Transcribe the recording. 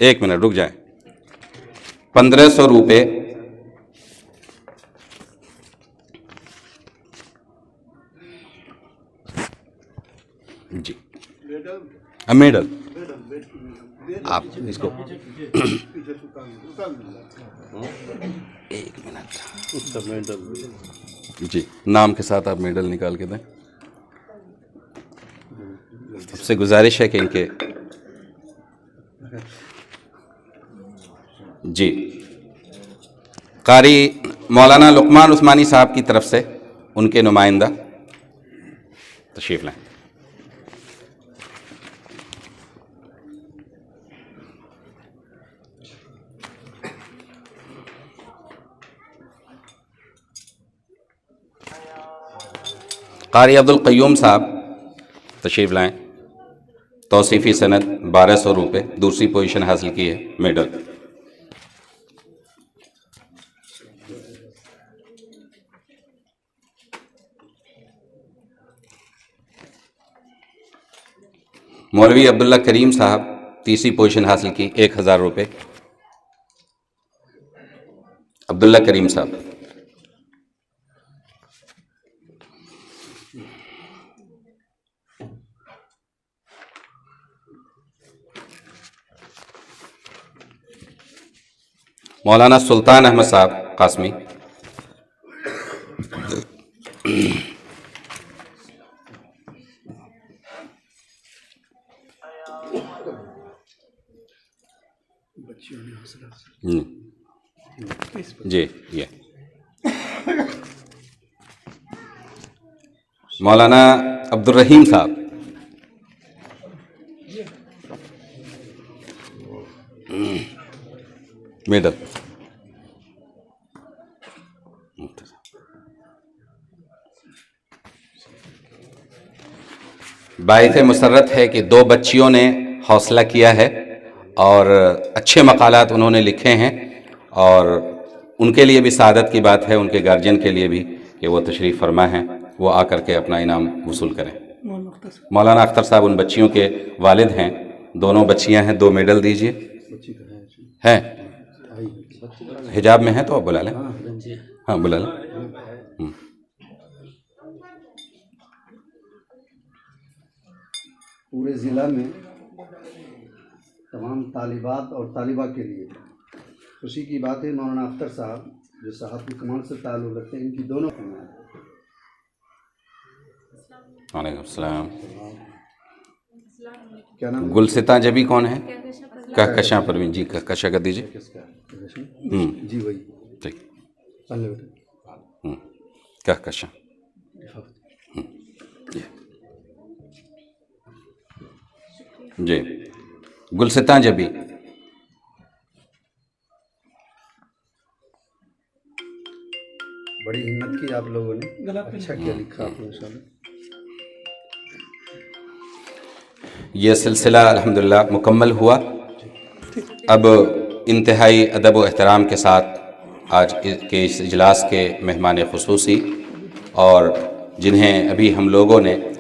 एक मिनट रुक जाए। 1500 रुपये जी। मेडल आप इसको एक मिनट जी, नाम के साथ आप मेडल निकाल के दें। सबसे गुजारिश है कि इनके जी कारी मौलाना लुकमान उस्मानी साहब की तरफ से उनके नुमाइंदा तशरीफ लाएं। कारी अब्दुल क़य्यूम साहब तशरीफ लाएं। तौसीफ़ी सनद 1200 रुपये, दूसरी पोजीशन हासिल की है, मेडल। मौलवी अब्दुल्ला करीम साहब तीसरी पोजीशन हासिल की, 1000 रुपये। अब्दुल्ला करीम साहब। मौलाना सुल्तान अहमद साहब कासमी। जी ये मौलाना अब्दुल रहीम साहब। मेडल। बाइस मुसर्रत है कि दो बच्चियों ने हौसला किया है और अच्छे मकालात उन्होंने लिखे हैं, और उनके लिए भी सादत की बात है, उनके गार्जियन के लिए भी, कि वो तशरीफ़ फरमा हैं, वो आकर के अपना इनाम वसूल करें। मौलाना अख्तर साहब उन बच्चियों के वालिद हैं, दोनों बच्चियां हैं, 2 मेडल दीजिए। हैं हिजाब में है तो आप बुला लें। हाँ बुला लें। पूरे ज़िला में तमाम तालिबात और तालिबा के लिए खुशी की बात है, मौलाना अख्तर साहब जो सहाफ़ी कमाल से ताल्लुक़ रखते हैं, इनकी दोनों वालेकुम सलाम। क्या नाम? गुलसिता जबी कौन है? कहकशां परवीन जी, कहकशां कर दीजिए। जी वही ठीक। बेटा कहकशां जी। गुलसिता जबी। बड़ी हिम्मत की आप लोगों ने, अच्छा किया लिखा आपने इंशाल्लाह। ये सिलसिला अल्हम्दुलिल्लाह मुकम्मल हुआ। अब इंतहाई अदब व एहतराम के साथ आज के इस इजलास के मेहमान खुसूसी और जिन्हें अभी हम लोगों ने